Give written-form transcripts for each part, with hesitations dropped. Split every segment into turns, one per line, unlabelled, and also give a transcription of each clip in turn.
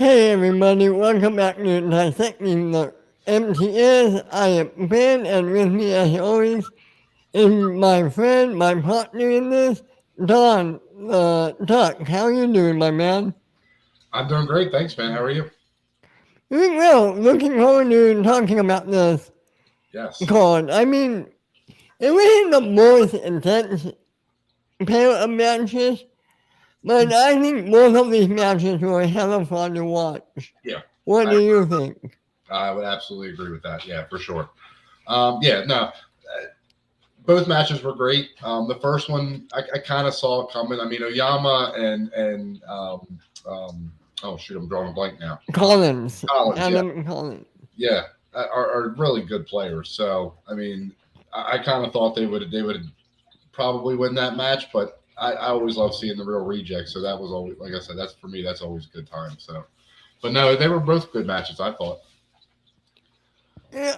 Hey everybody, welcome back to Dissecting the MTS. I am Ben, and with me as always is my friend, my partner in this, Don. Doc, how you doing, my man?
I'm doing great, thanks, man. How are you?
Doing well. Looking forward to talking about this
Yes.
card. I mean, it wasn't the most intense pair of matches, but I think both of these matches were hella fun to watch.
Yeah,
What
I,
do you think?
I would absolutely agree with that. Yeah, for sure. Yeah, no, both matches were great. The first one, I kind of saw it coming. I mean, Oyama and oh shoot, I'm drawing a blank now.
Collins.
Collins, yeah,
Adam Collins.
yeah, are really good players. So, I mean, I kind of thought they would probably win that match, but I always love seeing the real rejects. So that was always, like I said, that's for me. That's always a good time. So, but no, they were both good matches. I thought.
Yeah,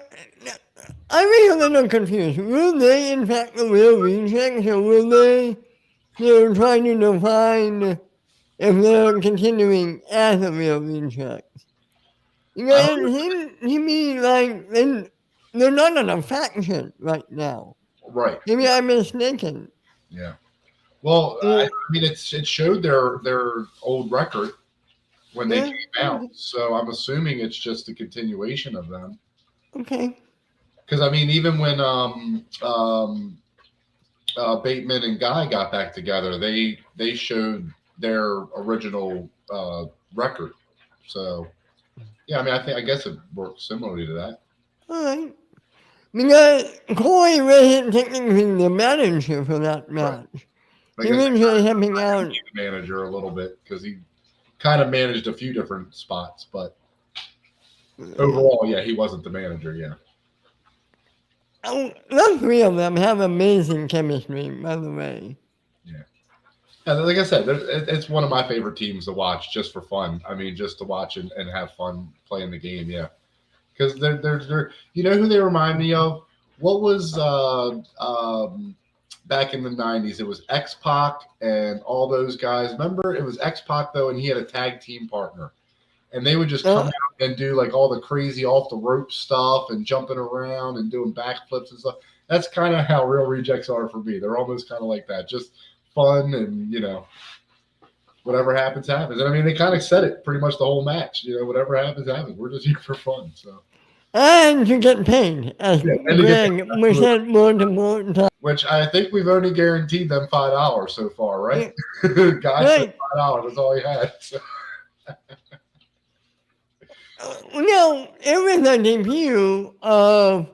I'm a little confused. Will they, in fact, the real rejects, or will they're trying to define if they're continuing as a real reject? You know,
I
it
don't
seems to me like they're not in a faction right now.
Right.
Maybe
Yeah.
I'm mistaken.
Yeah. Well, I
Uh,
mean, it showed their old record when they
yeah,
came out, so I'm assuming it's just a continuation of them.
okay.
Because I mean, even when Bateman and Guy got back together, they showed their original record. So yeah, I mean, I guess it works similarly to that.
All right. Because Corey wasn't technically the manager for that
Right.
match.
I
He
guess
was
they
just helping
kind of
out.
be the manager a little bit because he kind of managed a few different spots, but overall, yeah, he wasn't the manager. Yeah.
The three of them have amazing chemistry, by the way.
Yeah. Yeah, like I said, it's one of my favorite teams to watch just for fun. I mean, just to watch and have fun playing the game. Yeah, because they're you know who they remind me of? What was back in the '90s? It was X Pac and all those guys. Remember, it was X Pac though, and he had a tag team partner, and they would just come
Uh,
out and do like all the crazy off the rope stuff and jumping around and doing backflips and stuff. That's kind of how real rejects are for me. They're almost kind of like that, just fun and whatever happens, happens. And I mean, they kind of said it pretty much the whole match. Whatever happens, happens. We're just here for fun. So
and to get paid, as
yeah, and to get
Greg was said more than more times.
which I think we've only guaranteed them $5 so far, right?
Yeah,
Guy said
right.
$5. That's all he had. So,
No, it was a debut of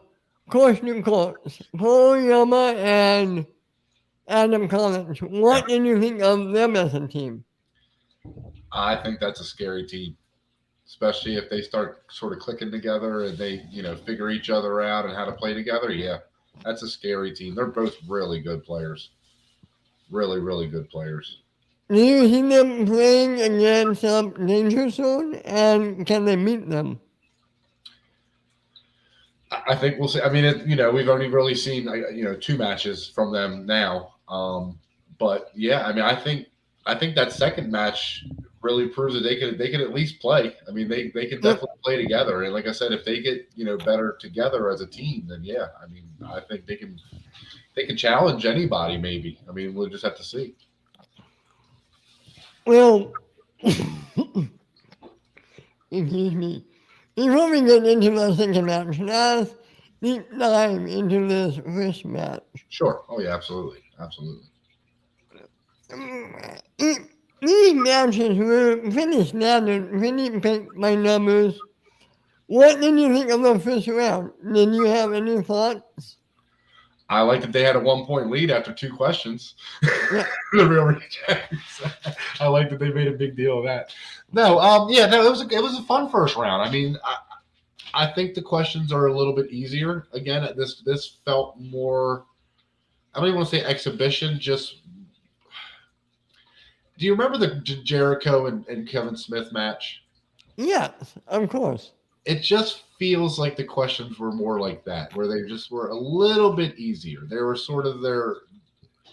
Course to Course, Paul Yama and Adam Collins.
yeah,
What did you think of them as a team?
I think that's a scary team, especially if they start sort of clicking together and they figure each other out and how to play together. Yeah, that's a scary team. They're both really good players. Really, really good players.
Do you see them playing against Danger Zone, and can they beat them?
I think we'll see. I mean, we've only really seen two matches from them now. But yeah, I mean, I think that second match really proves that they could at least play. I mean, they can
Uh,
definitely play together. And like I said, if they get better together as a team, then yeah, I mean, I think they can challenge anybody. Maybe. I mean, we'll just have to see.
well, excuse me. Before we get into the second match, let's deep dive into this first match.
Sure. Oh yeah, absolutely, absolutely.
Mm, These matches were pretty standard, pretty picked by numbers. What did you think of the first round? Did you have any thoughts?
I like that they had a 1 point lead after two questions.
Yeah,
The real rejects. I like that they made a big deal of that. No, yeah, no, it was a fun first round. I mean, I think the questions are a little bit easier. Again, this felt more. I don't even want to say exhibition. Just do you remember the Jericho and Kevin Smith match?
yes, of course.
It just feels like the questions were more like that, where they just were a little bit easier. They were sort of their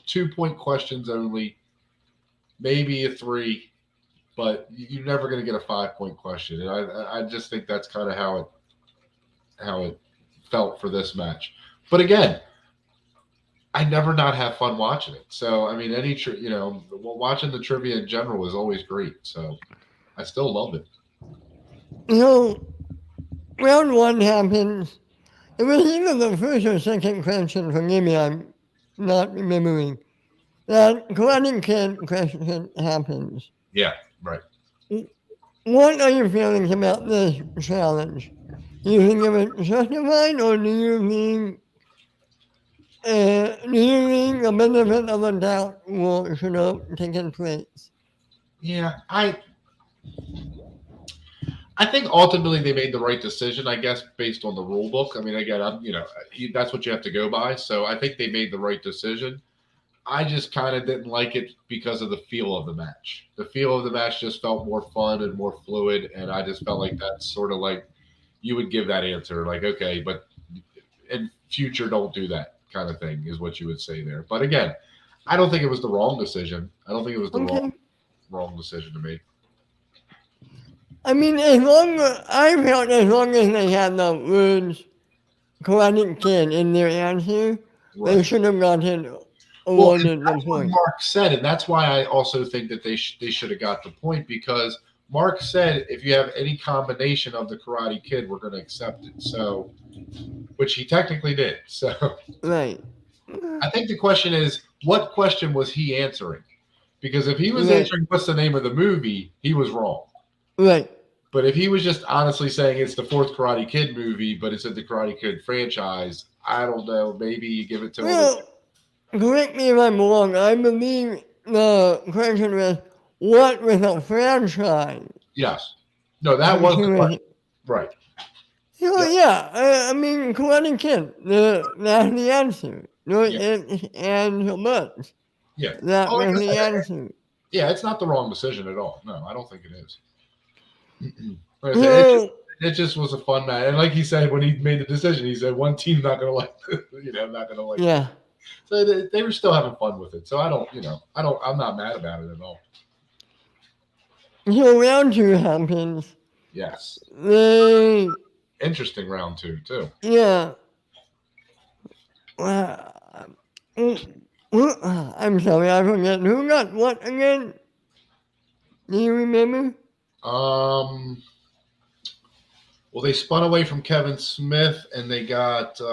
2 point questions only, maybe a three. but you're never going to get a 5-point question. And I just think that's kind of how it felt for this match. But again, I never not have fun watching it. So I mean, watching the trivia in general is always great. So I still love it.
Round one happens. It was either the first or second question, forgive me, I'm not remembering. That Karate Kid question happens.
Yeah, right.
What are your feelings about this challenge? Do you think it was justified, or do you think the benefit of a doubt should have taken place?
Yeah, I think ultimately they made the right decision, I guess, based on the rule book. I mean, again, that's what you have to go by. So I think they made the right decision. I just kind of didn't like it because of the feel of the match. The feel of the match just felt more fun and more fluid, and I just felt like that's sort of like you would give that answer, like, okay, but in future, don't do that kind of thing is what you would say there. But again, I don't think it was the wrong decision. I don't think it was the wrong decision to make.
I mean, I felt as long as they had the words Karate Kid in their answer, they should have gotten awarded the point.
Mark said, and that's why I also think that they should have got the point, because Mark said if you have any combination of the Karate Kid, we're going to accept it. So, which he technically did. So,
right.
I think the question is, what question was he answering? Because if he was answering what's the name of the movie, he was wrong.
Right.
But if he was just honestly saying it's the fourth Karate Kid movie, but it's in the Karate Kid franchise, I don't know. Maybe you give it to him.
Correct me if I'm wrong. I believe the question was, what with a franchise?
Yes. No, that was the question. Right.
I mean, Karate Kid, that's the answer. No, and but.
Yeah.
That was the answer.
Yeah, it's not the wrong decision at all. No, I don't think it is. It just was a fun match. And like he said, when he made the decision, he said one team's not going to like this. Not going to like it. So they were still having fun with it. So I'm not mad about it at all.
So round two happens.
Yes. Interesting round two, too.
Yeah. I'm sorry, I forget. Who got what again? Do you remember?
Well, they spun away from Kevin Smith, and they got they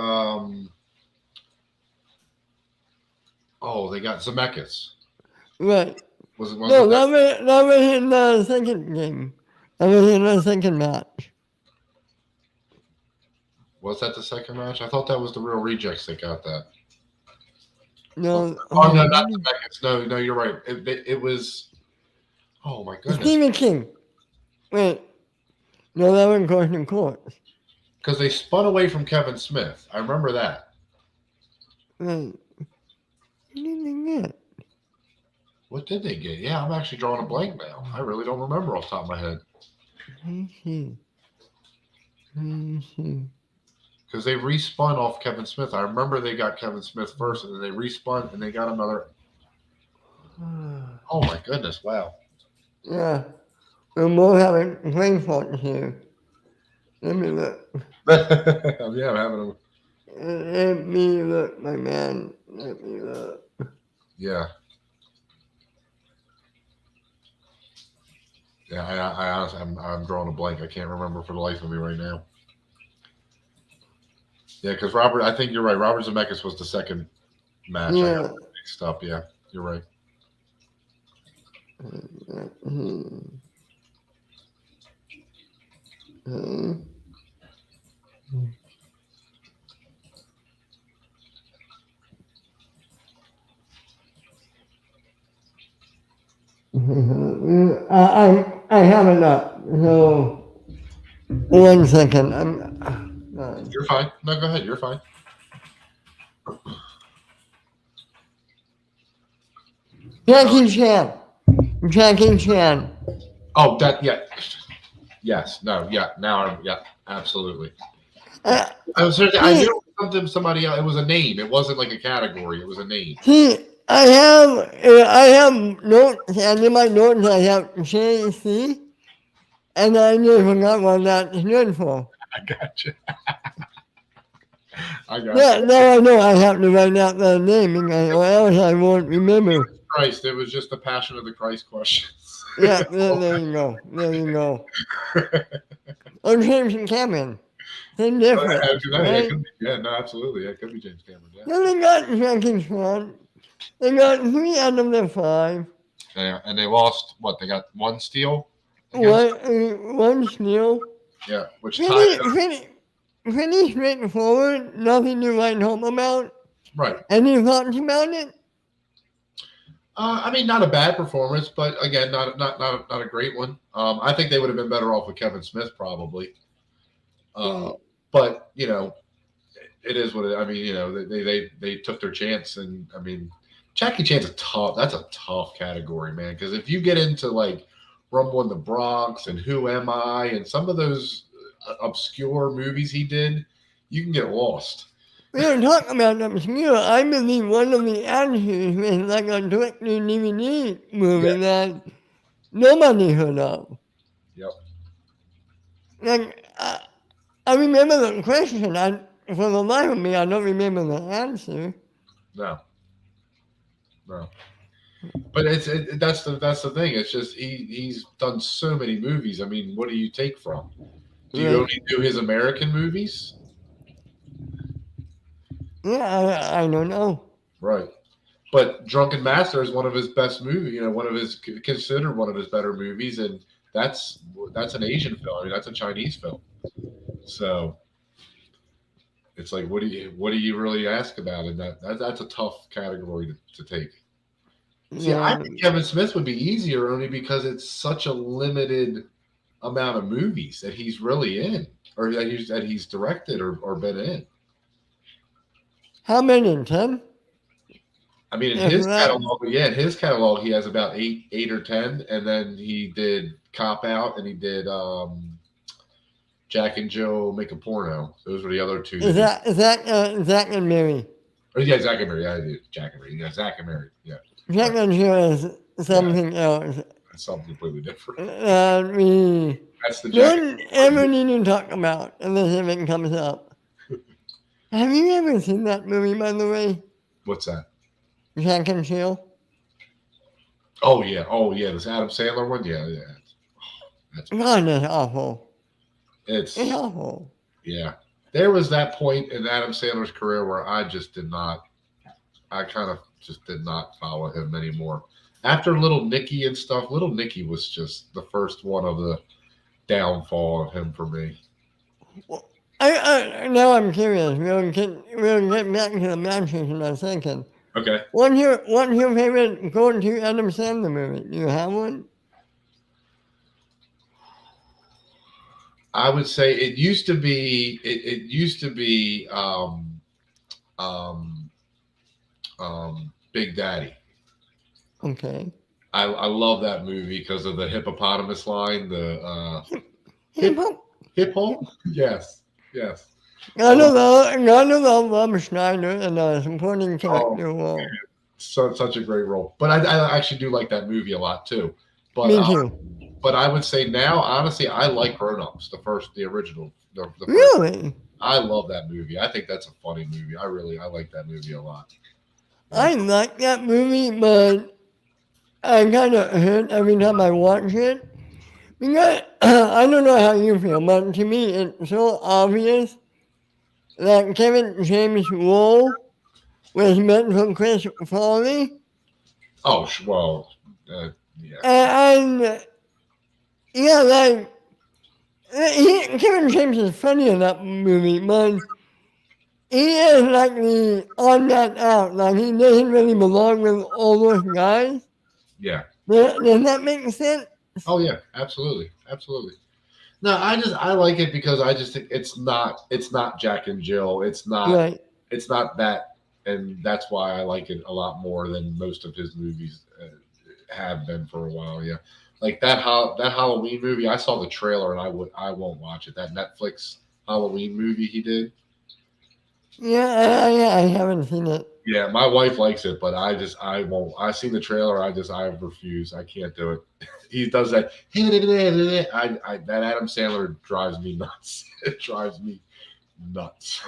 got Zemeckis.
Right. That was in the second game. That was in the second match.
Was that the second match? I thought that was the Real Rejects that got that.
No.
No, not Zemeckis. No, you're right. It was. Oh my goodness.
Stephen King. Wait. No, that one goes in court.
Because they spun away from Kevin Smith. I remember that.
Right. What did they get?
What did they get? Yeah, I'm actually drawing a blank now. I really don't remember off the top of my head.
Let me see.
Because they respun off Kevin Smith. I remember they got Kevin Smith first, and then they respun, and they got another. Oh my goodness! Wow.
Yeah, we're both having brain farts here. Let me look.
Yeah, I'm having a.
Let me look, my man. Let me look.
Yeah. Yeah, I honestly, I'm drawing a blank. I can't remember for the life of me right now. Yeah, because Robert, I think you're right. Robert Zemeckis was the second match.
Yeah.
I got mixed up. Yeah, you're right.
I have it up. So 1 second.
You're fine. No, go ahead. You're fine.
Jackie Chan.
Oh, that, yeah. Yes. No. Yeah. Now. Yeah. Absolutely. I knew it was somebody else. It was a name. It wasn't like a category. It was a name.
I have notes, and in my notes I have JC, and I just forgot what that stood for.
I got you. I got
Yeah,
you.
now I know I have to write out the name, or else I won't remember.
Christ, it was just the Passion of the Christ questions.
Yeah, there you go. There you go. Or James and Cameron. Same difference,
Yeah,
right?
yeah, no, absolutely. Yeah, it could be James Cameron. Yeah.
So they got Jackie Chan. They got 3 out of the 5.
Yeah, and they lost what? They got one steal against.
One steal.
Yeah, which tied
Pretty,
it up.
pretty, pretty straightforward. Nothing to write home about.
Right.
Any thoughts about it?
I mean, not a bad performance, but again, not a great one. I think they would have been better off with Kevin Smith probably.
Right.
But it is what I mean. They took their chance, and I mean, Jackie Chan's a tough. That's a tough category, man. Because if you get into like Rumble in the Bronx and Who Am I and some of those obscure movies he did, you can get lost.
We don't talk about obscure. I believe one of the actors was like a direct-to-DVD movie
Yeah.
that nobody heard of.
Yep.
Like, I remember the question. For the life of me, I don't remember the answer.
No. No. But that's the thing. It's just he's done so many movies. I mean, what do you take from? Do you
Right.
only do his American movies?
Yeah, I don't know.
Right. But Drunken Master is one of his best movies. Considered one of his better movies, and that's an Asian film. I mean, that's a Chinese film. So it's like, what do you really ask about? And that's a tough category to take. See, I
Yeah,
think Kevin Smith would be easier only because it's such a limited amount of movies that he's really in, or that he's directed or been in.
how many? 10?
I mean, in
If
his
that,
catalog, yeah, in his catalog, he has about eight or 10, and then he did Cop Out, and he did Jack and Jill Make a Porno. Those were the other two.
is that Zack and Mary?
Oh, yeah, Zack and Mary. Yeah, I did Jack and Mary. Yeah, Zack and Mary. Yeah,
Zack
right.
and Jill is
Yeah,
something else.
that's something completely different.
We
That's the Jack.
don't ever need to talk about unless it comes up. Have you ever seen that movie, by the way?
What's that?
Zack and Jill?
Oh yeah. This Adam Sandler one. Yeah, yeah. That's
God, that's awful.
it's
It's awful.
yeah. There was that point in Adam Sandler's career where I just did not. I kind of just did not follow him anymore. After Little Nicky and stuff, Little Nicky was just the first one of the downfall of him for me.
Well, now I'm curious. We'll get back to the matches in a second.
Okay.
What's your favorite go-to Adam Sandler movie? Do you have one?
I would say it used to be it used to be um, Big Daddy.
Okay.
I love that movie because of the hippopotamus line, the
Hip hop.
hip hop. Yes, yes.
None of the Rob Schneider and supporting character role.
Such a great role. But I actually do like that movie a lot too. But
Me too.
but I would say now, honestly, I like Grown Ups, the original, the first.
Really?
I love that movie. I think that's a funny movie. I like that movie a lot.
I like that movie, but I kind of hurt every time I watch it. Because I don't know how you feel, but to me it's so obvious that Kevin James' role was meant for Chris Farley.
Oh well, yeah,
And yeah, like Kevin James is funny in that movie, but he is like the on that out. Like he doesn't really belong with all those guys.
yeah.
Does that make sense?
Oh yeah, absolutely, absolutely. No, I like it because I just think it's not Jack and Jill.
Right.
It's not that, and that's why I like it a lot more than most of his movies have been for a while. Yeah, like that Halloween movie. I saw the trailer and I won't watch it. That Netflix Halloween movie he did.
Yeah, I haven't seen it.
Yeah, my wife likes it, but I won't. I seen the trailer. I refuse. I can't do it. He does that. That Adam Sandler drives me nuts. It drives me nuts.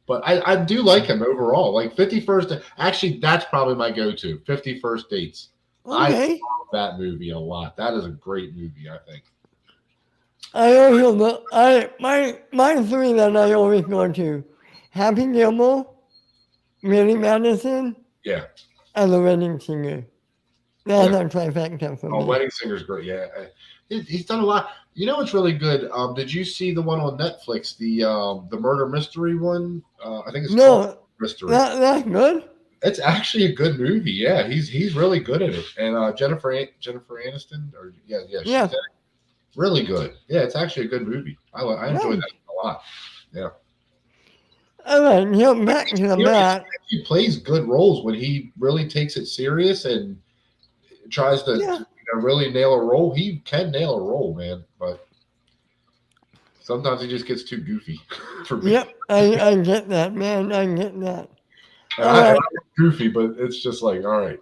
But I do like him overall. Like 51st, actually, that's probably my go-to. 51st Dates. I
Okay.
love that movie a lot. That is a great movie, I think.
I also look, my three that I always go to, Happy Gilmore, Billy Madison,
Yeah.
and The Wedding Singer.
Yeah.
That's a trifecta for
Oh,
me.
Wedding Singer's great. Yeah. He's done a lot. You know what's really good? Did you see the one on Netflix, the murder mystery one? I think it's called
No,
Mystery.
that's good.
It's actually a good movie. Yeah, he's really good at it. And Jennifer Aniston, or yeah, she's
Yeah,
in it. Really good. Yeah, it's actually a good movie. I enjoyed
nice.
that a lot. Yeah.
All right, jump back to the
Serious.
mat.
He plays good roles when he really takes it serious and tries to
Yeah,
really nail a role. He can nail a role, man. But sometimes he just gets too goofy for me.
yep, I get that, man. I get that.
And
All
I
right,
like goofy, but it's just like, all right,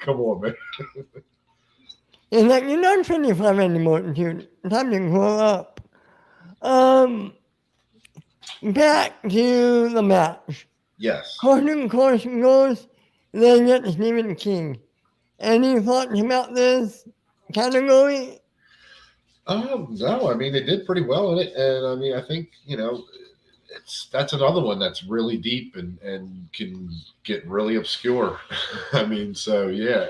come on, man.
it's like you're not 25 anymore, dude. Time to grow up. Um, back to the match.
Yes.
Courtney Corson goes, then get Stephen King. Any thoughts about this category?
No, I mean they did pretty well in it, and I mean I think that's another one that's really deep and can get really obscure. I mean, so yeah,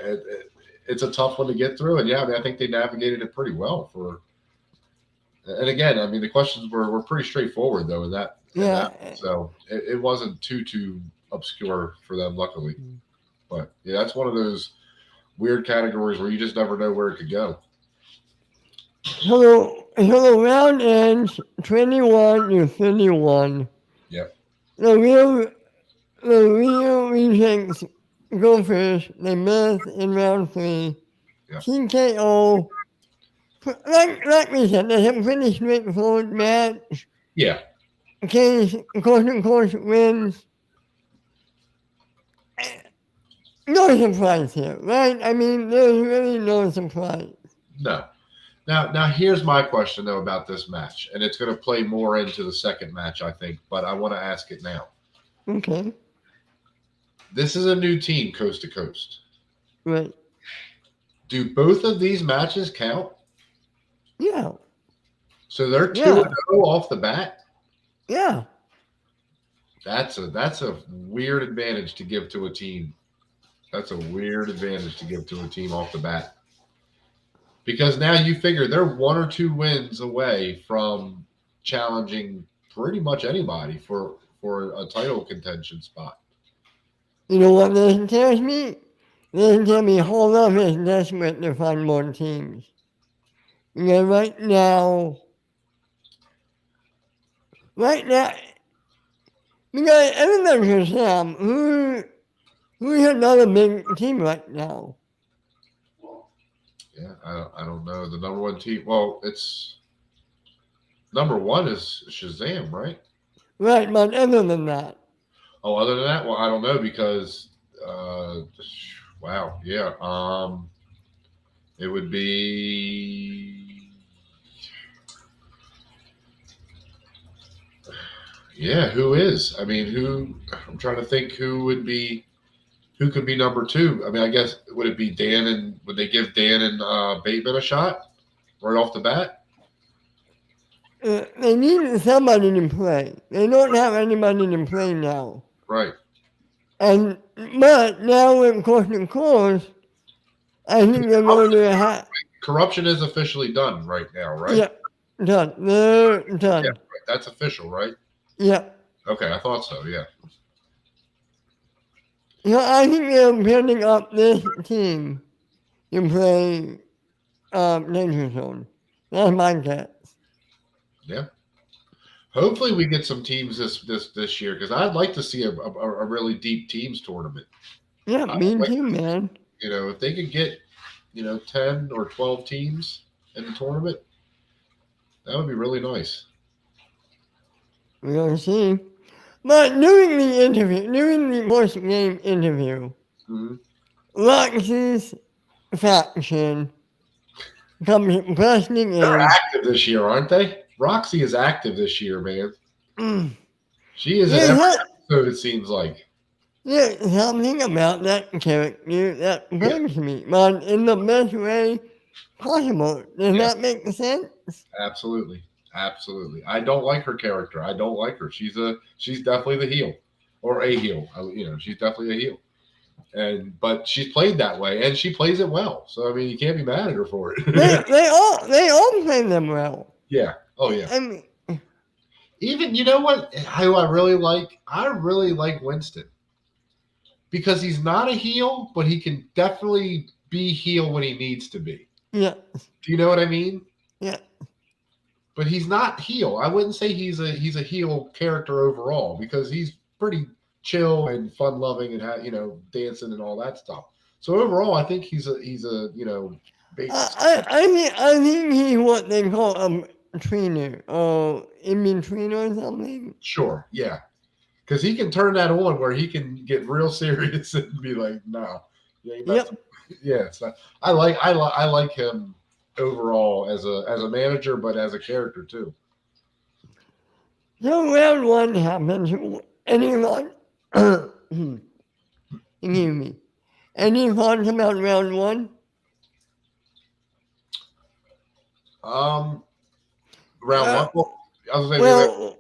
it's a tough one to get through, and yeah, I mean I think they navigated it pretty well for. And again, I mean the questions were pretty straightforward though in that,
Yeah.
so it wasn't too obscure for them, luckily. But yeah, that's one of those weird categories where you just never know where it could go.
So the round ends 21 to 31.
Yep.
The real, the real rejects go first. They miss in round three.
Yep.
TKO. Like we said, it's a pretty straightforward match.
Yeah.
Case, course wins. No surprise here, right? I mean, there's really no surprise.
No. Now here's my question though about this match, and it's going to play more into the second match, I think. But I want to ask it now.
Okay,
This is a new team, coast to coast.
right.
Do both of these matches count?
Yeah,
So they're 2-0
yeah,
off the bat.
yeah.
That's a weird advantage to give to a team. That's a weird advantage to give to a team off the bat. Because now you figure they're 1 or 2 wins away from challenging pretty much anybody for a title contention spot.
You know what this tells me? This tells me whole love is desperate to find more teams. Because right now, because everybody's Sam, who's another big team right now?
Yeah, I don't know the number one team. Well, it's number one is Shazam, right?
Right, but other than that,
Oh, other than that, well, I don't know because uh, wow, yeah, it would be yeah. Who is? I mean, who? I'm trying to think who would be who could be number two. I mean, I guess would it be Dan and would they give Dan and Bateman a shot right off the bat?
they need somebody to play. They don't have anybody to play now.
Right.
And but now with course, I think they're going to have.
Corruption is officially done right now, right?
Yeah, done. They're
Yeah,
done.
right. That's official, right?
Yeah.
Okay, I thought so. Yeah.
So I think they're building up this team to play Danger Zone. That's my guess.
Yeah. Hopefully, we get some teams this year because I'd like to see a really deep teams tournament.
Yeah,
I'd
me
like
too, man.
if they could get 10 or 12 teams in the tournament, that would be really nice.
We're gonna see. But during the post-game interview,
Mhm.
Roxy's faction comes bursting
They're
in.
active this year, aren't they? Roxy is active this year, man.
Mm.
She is in
There's,
every
not,
episode, it seems like.
there's something about that character that
Yeah,
bugs me, but in the best way possible. Does
yeah,
that make sense?
absolutely. Absolutely. I don't like her character. I don't like her. She's definitely the heel. Or a heel. She's definitely a heel. But she's played that way and she plays it well. So I mean you can't be mad at her for
They,
it.
they all play them well.
Yeah. Oh yeah.
I mean,
Even you know what who I really like? I really like Winston. Because he's not a heel, but he can definitely be heel when he needs to be.
yeah,
Do you know what I mean?
yeah.
But he's not heel. I wouldn't say he's a heel character overall because he's pretty chill and fun loving and dancing and all that stuff. So overall, I think he's a base.
I think he's what they call a trainer or in between or something.
Sure, yeah, because he can turn that on where he can get real serious and be like, "No, you ain't
Yep.
messing." Yeah, so I like him overall as a manager, but as a character too.
So round one happens. Anyone? Excuse me. Any thoughts about round one?
Um, round
Uh,
one. Well, I was gonna say
well,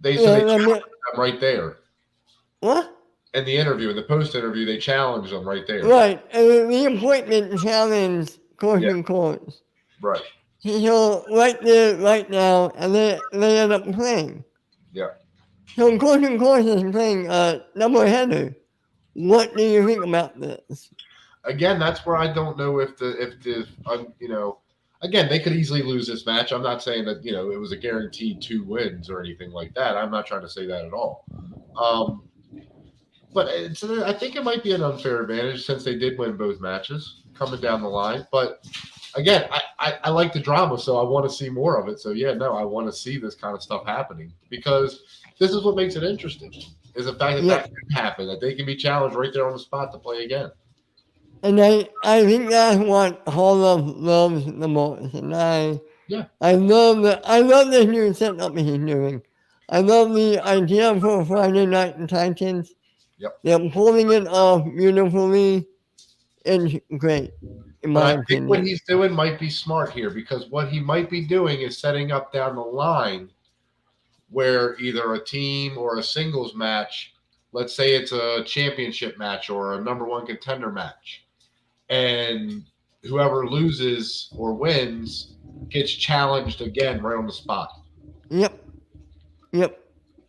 they
yeah,
said they
let me,
challenged him right there
what?
in the interview, in the post interview. They challenged him right there.
Right. The appointment challenge course
Yeah,
and course.
right.
So right there, right now, and they end up playing.
Yeah.
So course and course is playing double header. What do you think about this?
Again, that's where I don't know again, they could easily lose this match. I'm not saying that it was a guaranteed 2 wins or anything like that. I'm not trying to say that at all. Um, but I think it might be an unfair advantage since they did win both matches coming down the line. But again, I like the drama, so I want to see more of it. So yeah, no, I want to see this kind of stuff happening because this is what makes it interesting. Is the fact that
Yeah.
that can happen, that they can be challenged right there on the spot to play again.
And I think that's what Hall of loves the most. And
Yeah.
I love this new setup he's doing. I love the idea for Friday Night Titans.
Yep.
They're pulling it off beautifully. It's great, in
But
my
I think what
opinion.
he's doing might be smart here because what he might be doing is setting up down the line where either a team or a singles match, let's say it's a championship match or a number one contender match, and whoever loses or wins gets challenged again right on the spot.
Yep. Yep.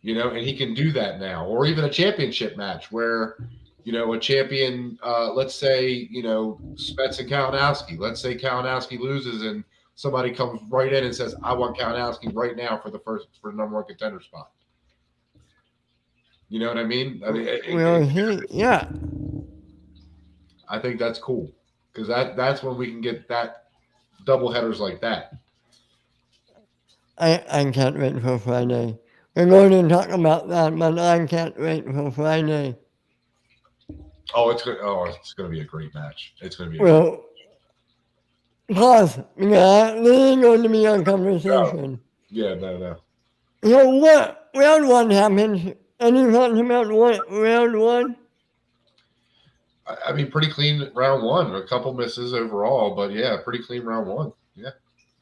And he can do that now, or even a championship match where a champion, let's say, Spets and Kalinowski. Let's say Kalinowski loses and somebody comes right in and says, I want Kalinowski right now for the number one contender spot. You know what I mean?
Yeah.
I think that's cool because that's when we can get that double headers like that.
I can't wait for Friday. We're going to talk about that, but I can't wait for Friday.
It's gonna be a great match. It's gonna be
Well, pause. Yeah, this is going to be a conversation.
yeah, no.
So what round one happens? Any thoughts about round one?
I mean, pretty clean round one. A couple misses overall, but yeah, pretty clean round one. Yeah,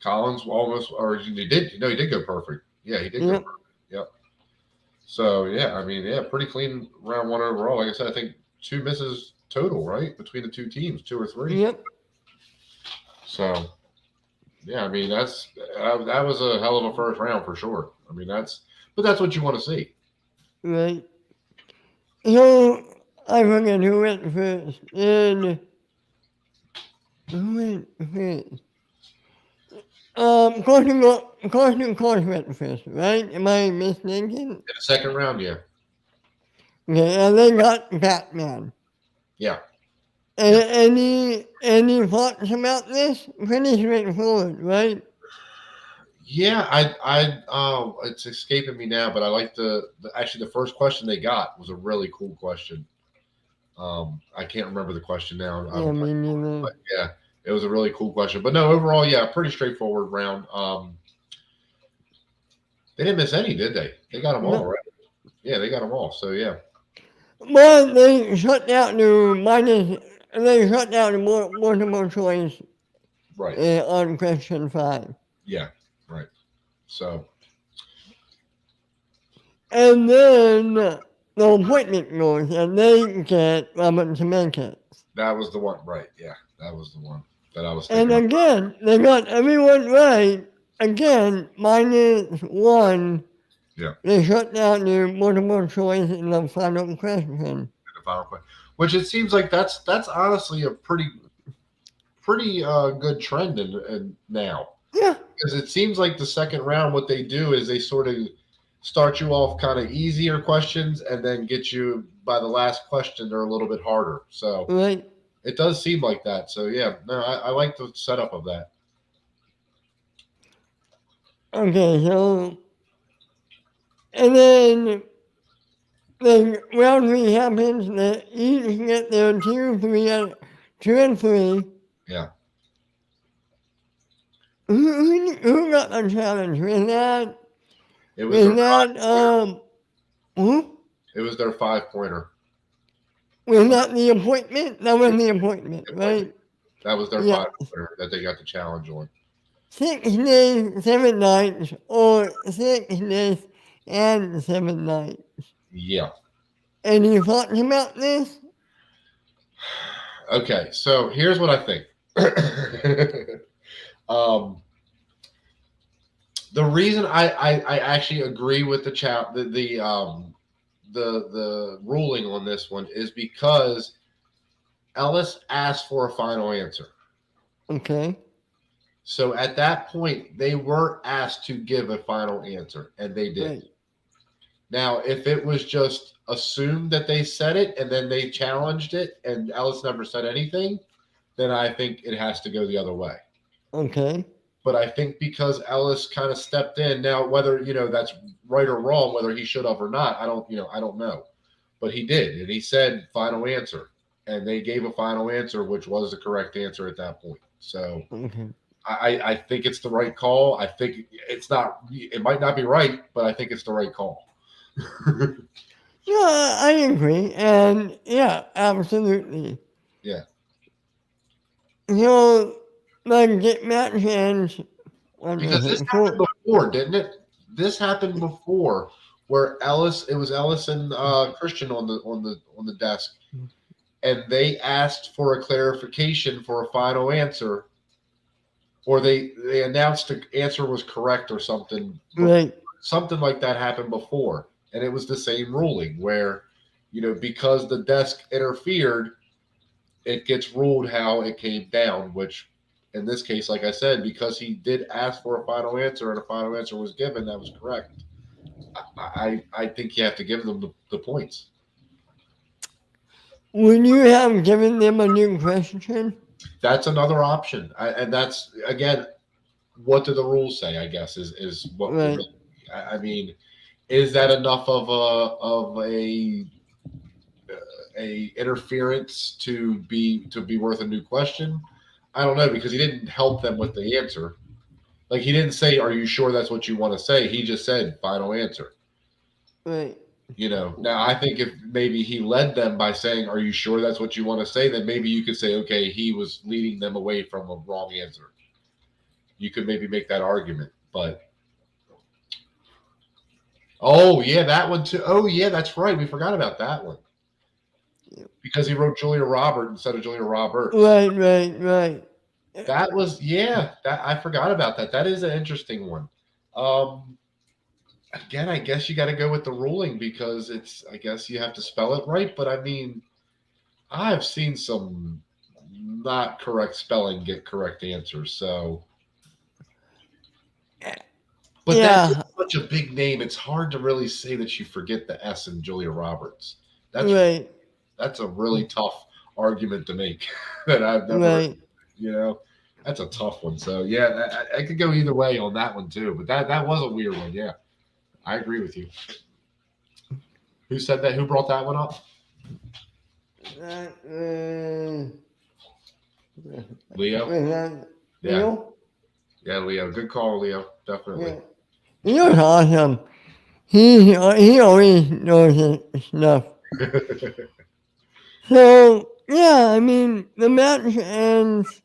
Collins almost, or he did. No, he did go perfect. Yeah, he did go perfect. Yep. So yeah, I mean, yeah, pretty clean round one overall. Like I said, I think 2 misses total, right, between the two teams, 2 or 3.
Yep.
So yeah, I mean that was a hell of a first round for sure. I mean that's what you want to see.
Right. So I forget who went first. And who went first? Course went first, right? Am I mistaken?
In the second round, yeah.
Okay, and they got Batman.
Yeah.
Any thoughts about this? Pretty straightforward, right?
Yeah, it's escaping me now, but I like actually the first question they got was a really cool question. I can't remember the question now.
Yeah, me neither.
But yeah, it was a really cool question. But no, overall, yeah, pretty straightforward round. They didn't miss any, did they? They got them all,
No.
right? Yeah, they got them all. So yeah,
But they shut down the minus, they shut down the multiple choice
right.
on question 5.
Yeah, right. So
And then the appointment goes, and they get Robert to make it.
that was the one, right? Yeah, that was the one that I was
And
thinking of.
again, they got everyone right. Again, -1.
Yeah,
They shut down the multiple choice in the final question.
the final question. Which it seems like that's honestly a pretty good trend in now.
Yeah,
Because it seems like the second round, what they do is they sort of start you off kind of easier questions and then get you by the last question they're a little bit harder. So
right.
it does seem like that. So yeah, no, I like the setup of that.
Okay, so, and then the round 3 happens, they each get their 2 and 3.
Yeah,
Who got the challenge?
it was
Was
their
that,
5 pointer.
who?
It was their 5 pointer
Was that the appointment? That was the appointment,
appointment.
right?
That was their
Yeah.
5 pointer that they got the challenge on.
6 days, 7 nights, or 6 days and 7 nights.
Yeah.
Any thoughts about this?
Okay, so here's what I think. um, the reason I actually agree with the ruling on this one is because Ellis asked for a final answer.
Okay.
So at that point, they were asked to give a final answer, and they did.
Right.
Now, if it was just assumed that they said it and then they challenged it and Ellis never said anything, then I think it has to go the other way.
Okay.
But I think because Ellis kind of stepped in, now whether that's right or wrong, whether he should have or not, I don't know. But he did, and he said final answer, and they gave a final answer, which was the correct answer at that point. So
Okay.
I think it's the right call. I think it's not. It might not be right, but I think it's the right call.
Yeah, I agree. And yeah, absolutely.
Yeah,
So, like, get match hands. What
because
was
this
it?
happened before, didn't it? This happened before, where it was Ellis and Christian on the desk, and they asked for a clarification for a final answer, or they announced the answer was correct or something.
Right.
Something like that happened before, and it was the same ruling where, because the desk interfered, it gets ruled how it came down. Which, in this case, like I said, because he did ask for a final answer and a final answer was given, that was correct. I think you have to give them the points.
Would you have given them a new question?
That's another option, and that's again, what do the rules say? I guess is what we're
Right.
really. I mean, is that enough of a interference to be worth a new question? I don't know because he didn't help them with the answer. Like he didn't say, "Are you sure that's what you want to say?" He just said, "Final answer."
Right.
Now I think if maybe he led them by saying, "Are you sure that's what you want to say?" Then maybe you could say, "Okay, he was leading them away from a wrong answer." You could maybe make that argument, but oh yeah, that one too. Oh yeah, that's right. We forgot about that one because he wrote Julia Robert instead of Julia Roberts.
Right, right, right.
That was that I forgot about that. That is an interesting one. Um, Again, I guess you got to go with the ruling because I guess you have to spell it right. But I mean, I've seen some not correct spelling get correct answers. So, but that is
Yeah,
such a big name. It's hard to really say that you forget the S in Julia Roberts. That's
right,
that's a really tough argument to make that I've never,
right.
you know. That's a tough one. So yeah, I could go either way on that one too. But that was a weird one. Yeah, I agree with you. Who said that? Who brought that one up?
That,
Leo.
was that
Yeah,
Leo?
yeah, Leo. Good call, Leo. Definitely.
Yeah. Leo's awesome. He always knows his stuff. So, yeah, I mean, the match ends,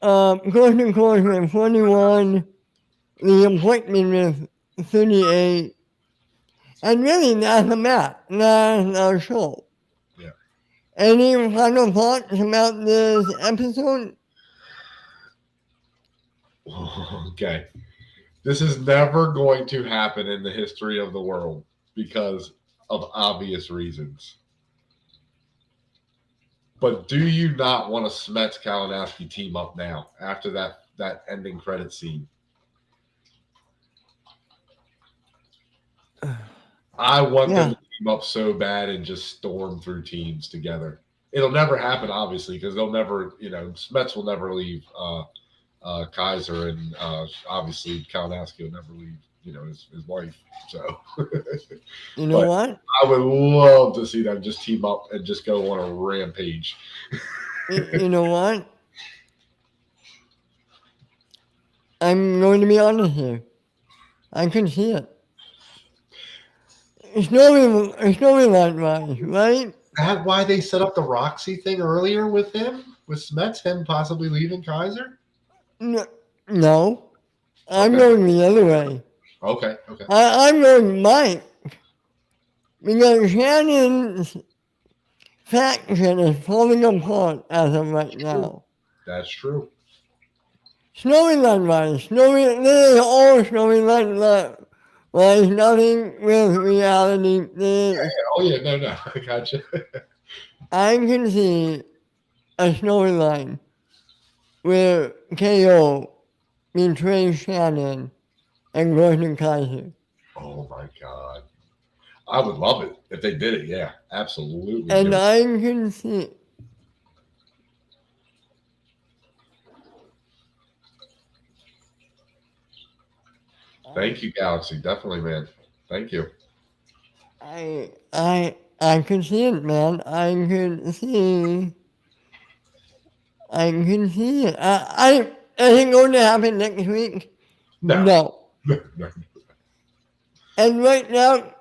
goes to course with 41, the appointment with 38, and really that's the match. That's our show.
Yeah.
Any final thoughts about this episode?
Okay. This is never going to happen in the history of the world because of obvious reasons. But do you not want a Smets Kalinowski team up now after that ending credit scene? I want them
Yeah.
to team up so bad and just storm through teams together. It'll never happen, obviously, because they'll never, Smets will never leave Kaiser, and obviously Kalinowski will never leave, his wife. So,
You know
but
what?
I would love to see them just team up and just go on a rampage.
You know what? I'm going to be honest here. I can see it. Storyline wise, right?
That why they set up the Roxy thing earlier with him, with Smets, him possibly leaving Kaiser.
No. I'm
Okay,
going the other way.
okay.
I'm going Mike. Because Shannon's faction is falling apart as of right
True.
now.
That's true.
Storyline wise, this is all storyline wise, nothing with reality.
Oh yeah, no, I gotcha.
I can see a storyline where KO betrays Shannon and Gordon Kaiser.
Oh my god, I would love it if they did it. Yeah, absolutely.
And I can see.
Thank you, Galaxy. Definitely, man. Thank you.
I can see it, man. I can see it. Is it going to happen next week?
No,
No.
no.
And right now,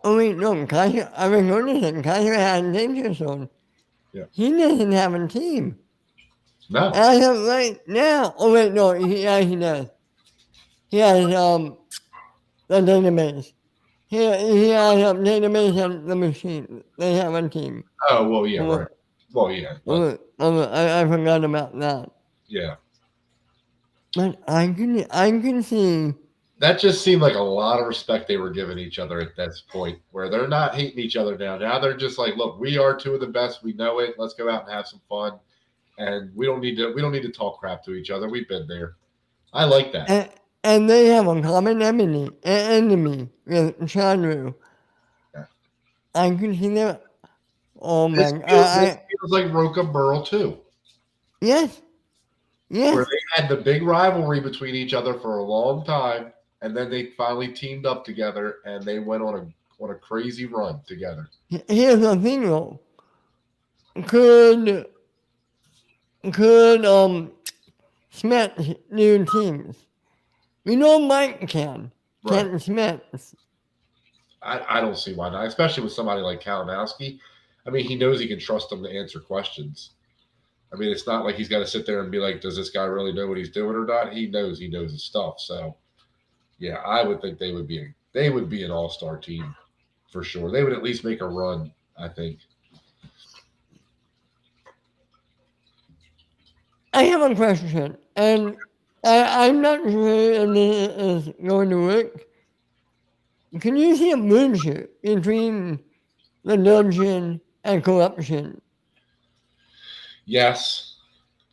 oh wait, no, Kaiser, I was noticing Kaiser had an danger zone.
Yeah.
He doesn't have a team.
No.
As of right now, oh wait, no, he does. He has, the database. He has a database on the machine. They have a team.
Oh well, yeah, right. Well, yeah, but
I forgot about that.
yeah,
But I can see.
that just seemed like a lot of respect they were giving each other at this point, where they're not hating each other now. Now they're just like, look, we are two of the best. We know it. Let's go out and have some fun, and we don't need to talk crap to each other. We've been there. I like that.
And they have a common enemy with Chandru.
Yeah.
I can see that. Oh
This
my!
feels like Roca Burl too,
Yes,
where
yes.
they had the big rivalry between each other for a long time, and then they finally teamed up together and they went on a crazy run together.
Here's the thing, though. Could Smets do teams? We know Mike can.
Right.
Can Smets?
I don't see why not, especially with somebody like Kalinowski. I mean, he knows he can trust them to answer questions. I mean, it's not like he's got to sit there and be like, does this guy really know what he's doing or not? He knows his stuff. So, yeah, I would think they would be an all-star team for sure. They would at least make a run, I think.
I have a question, and I'm not sure if this is going to work. Can you see a friendship between the dungeon and corruption?
Yes.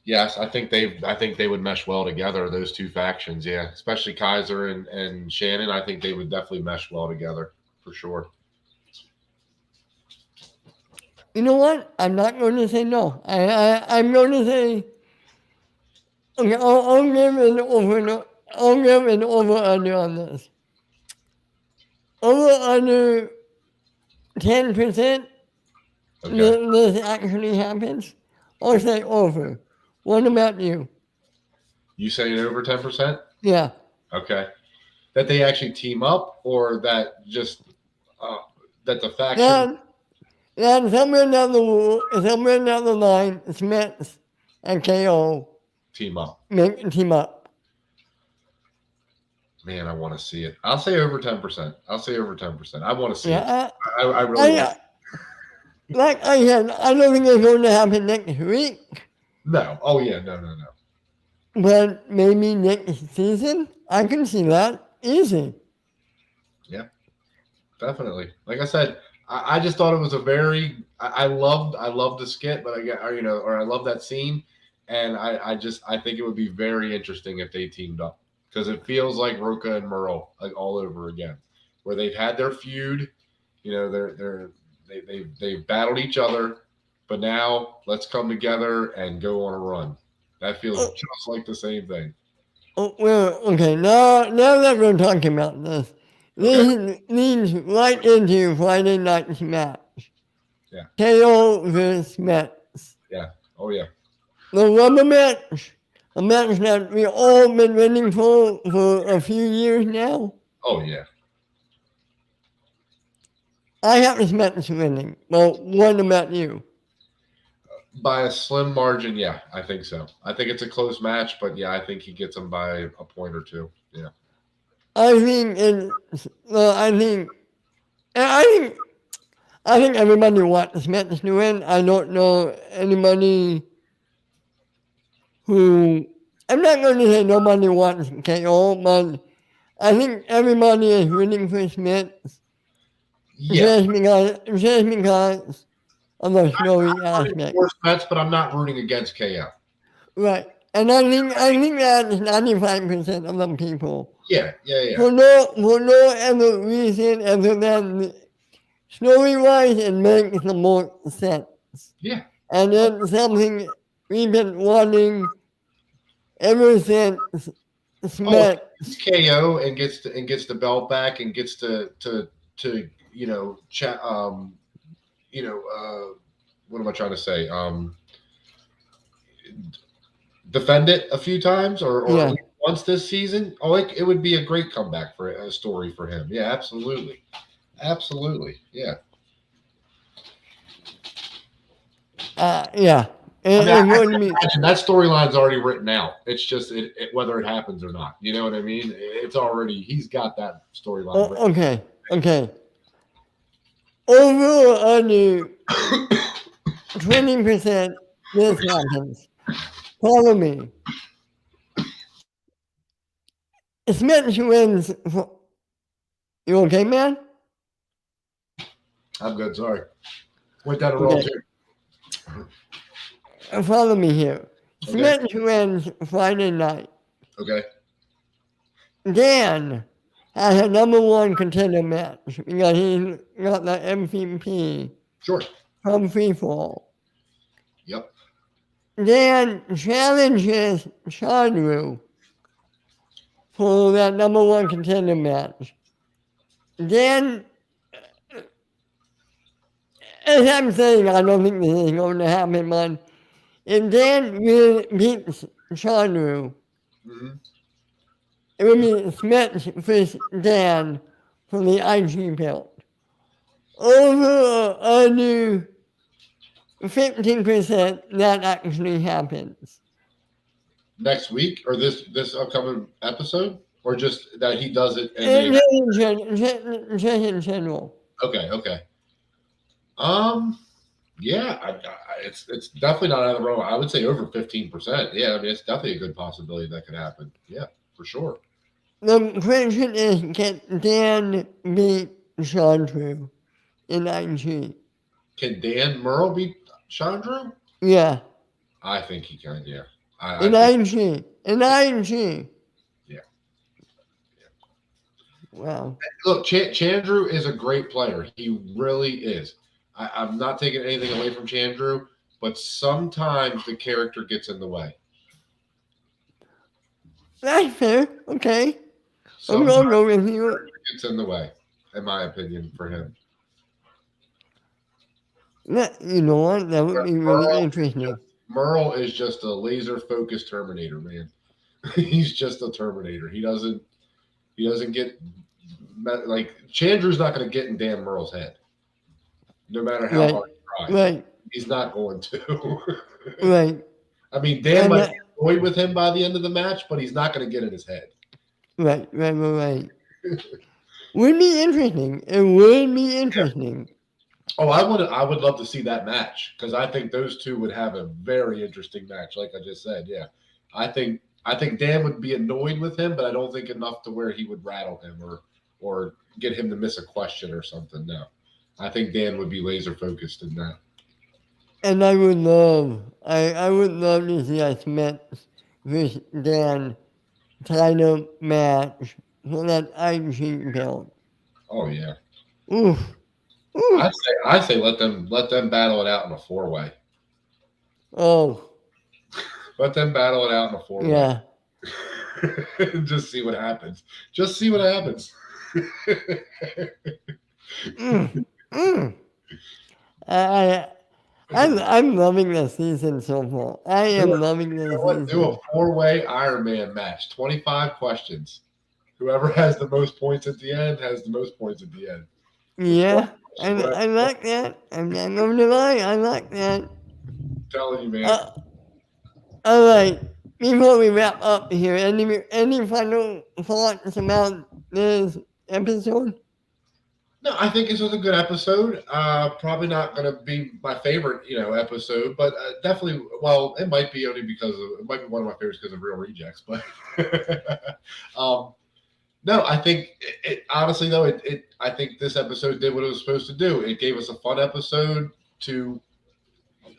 Yes, I think they would mesh well together, those two factions, yeah. Especially Kaiser and Shannon. I think they would definitely mesh well together for sure.
You know what? I'm not going to say no. I'm going to say Okay, I'll give an over. I'll give an over under on this. Over under 10%.
Okay.
This actually happens. I'll say over. What about you?
You saying over 10%?
Yeah.
Okay. That they actually team up, or that just uh, that the faction
Then, somewhere down the line, Smith and KO
team up?
make a team up.
Man, I want to see it. I'll say over 10%. I'll say over 10%. I want to see it.
Yeah.
I really want.
I like I said, I don't think it's going to happen next week,
No. Oh yeah. No. No. No.
but maybe next season. I can see that easy.
Yeah. Definitely. Like I said, I just thought it was a very. I loved the skit, but I get or I love that scene, and I think it would be very interesting if they teamed up because it feels like Roca and Merle like all over again, where they've had their feud. They've battled each other, but now let's come together and go on a run. That feels
Oh,
just like the same thing.
well, okay. Now that we're talking about this,
Okay.
this leads right into Friday night's match.
Yeah.
KO versus Mets.
Yeah. Oh yeah.
The rubber match, a match that we all been waiting for a few years now.
Oh yeah.
I have this match winning. Well, what about you?
By a slim margin, yeah, I think so. I think it's a close match, but yeah, I think he gets him by a point or two. Yeah.
I think it's, I think, I think everybody wants Mets to win. I don't know anybody who, I'm not going to say nobody wants KO, but I think everybody is rooting for Smith
Yeah.
just because of the story
I'm rooting
aspect.
for Mets, but I'm not rooting against KO.
Right. And I think that's 95% of the people.
Yeah, yeah, yeah.
For no other reason other than story wise it makes the most sense.
Yeah.
And it's something we've been wanting ever since
Oh, if
Smith.
it's KO and gets the belt back and gets to what am I trying to say? Defend it a few times or at
Yeah.
least once this season. Oh, it would be a great comeback for a story for him. Yeah, absolutely. Absolutely. Yeah.
Yeah.
I mean,
It would be
imagine that storyline's already written out. It's just whether it happens or not. You know what I mean? It's already he's got that storyline written.
okay. Okay. Over or under 20% this happens. Follow me. Smith wins. You okay, man?
I'm good. Sorry, went down the wrong
Okay.
too.
Follow me here.
Okay.
Smith wins Friday night.
Okay.
Dan has a number one contender match because he got the MVP
Sure.
from Freefall.
Yep.
Dan challenges Chandru for that number one contender match. Dan, as I'm saying, I don't think this is going to happen, but if Dan really beats Chandru,
Hmm.
it would be Smith versus Dan for the IG belt. Over or under 15% that actually happens.
Next week or this upcoming episode, or just that he does it and
And
they.
just in general.
Okay. Okay. Um. Yeah. It's definitely not out of the realm. I would say over 15%. Yeah. I mean, it's definitely a good possibility that could happen. Yeah, for sure.
The question is, can Dan beat Chandru in IG?
Can Dan Merle beat Chandru?
Yeah,
I think he can. Yeah. I
in
think.
IG. In IG.
Yeah.
Wow.
Look, Chandru is a great player. He really is. I'm not taking anything away from Chandru, but sometimes the character gets in the way.
That's fair. Okay. I'm
Sometimes
gonna go with you.
it gets in the way, in my opinion, for him.
You know what? That would
But
be really interesting.
Merle is just a laser focused Terminator, man. He's just a Terminator. He doesn't get like Chandler's not going to get in Dan Merle's head, no matter how
Right.
hard he tries.
Right.
He's not going to.
Right.
I mean, Dan
And
might be annoyed with him by the end of the match, but he's not going to get in his head.
right. Right. Right. Right. Would be interesting. It would be interesting.
Oh, I would love to see that match because I think those two would have a very interesting match. Like I just said, yeah, I think Dan would be annoyed with him, but I don't think enough to where he would rattle him or get him to miss a question or something. No, I think Dan would be laser focused in that.
And I would love to see us met this Dan title match for that IG belt.
Oh yeah,
Oof. Oof.
I say let them battle it out in a 4-way.
Oh.
Let them battle it out in a 4-way.
Yeah.
Just see what happens. Just see what happens.
Mm. Mm. I, I'm loving the season so far. I
Do
am loving the
a
season.
4-way Iron Man match. 25 questions. Whoever has the most points at the end has the most points at the end. With 20
Yeah.
questions.
I like that. I'm not going to lie. I like that.
I'm telling you, man.
Uh, all right. Before we wrap up here, any final thoughts about this episode?
No, I think this was a good episode. Probably not going to be my favorite, episode, but definitely. Well, it might be only because it might be one of my favorites because of Real Rejects. But um, no, I think honestly though, I think this episode did what it was supposed to do. It gave us a fun episode to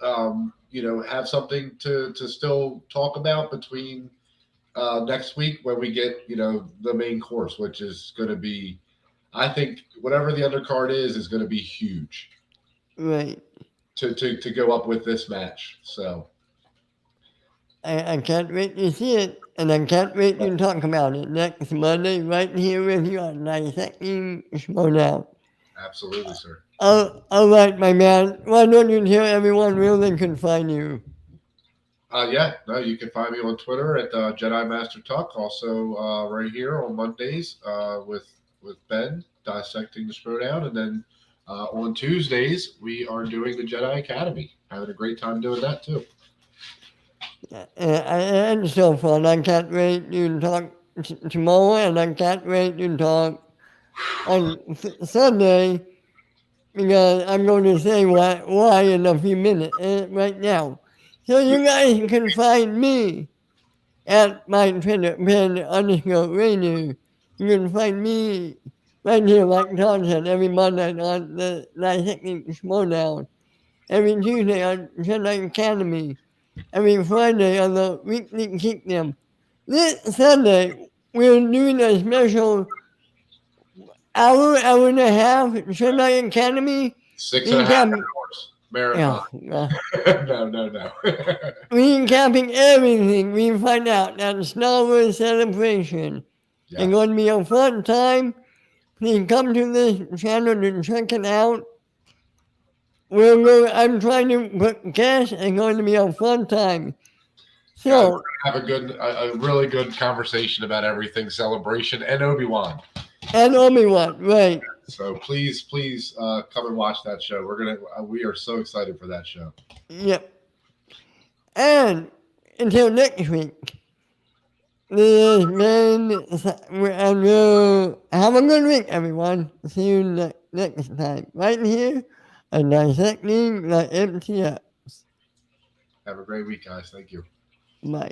have something to still talk about between next week when we get the main course, which is going to be, I think, whatever the undercard is going to be huge
Right.
to go up with this match. So
I can't wait to see it, and I can't wait to talk about it next Monday right here with you on Disecting Schmoedown.
absolutely, sir.
All right, my man. Why don't you tell everyone where they can find you?
Yeah, no, you can find me on Twitter at Jedi Master Talk. Also, right here on Mondays with Ben dissecting the Schmoedown, and then on Tuesdays we are doing the Jedi Academy. Having a great time doing that too.
And so fun. I can't wait to talk tomorrow, and I can't wait to talk on Sunday because I'm going to say why in a few minutes right now. So you guys can find me at my Twitter, pen_radio. You can find me right here, like Tom said, every Monday on the Dissecting Schmoedown, every Tuesday on Jedi Academy, every Friday on the Weekly Kingdom. This Sunday, we're doing a special hour and a half Jedi Academy.
6.5 hours marathon.
Oh,
No.
recapping everything we find out at the Star Wars Celebration.
Yeah.
It's going to be a fun time. Please come to this channel to check it out. I'm trying to put guests. It's going to be a fun time.
Guys, we're
So,
gonna have a really good conversation about everything Celebration and Obi-Wan.
and Obi-Wan, right.
So please come and watch that show. We are so excited for that show.
Yep. And until next week, this has been, and have a good week, everyone. See you next time, right here on Dissecting the MTF.
Have a great week, guys. Thank you.
Bye.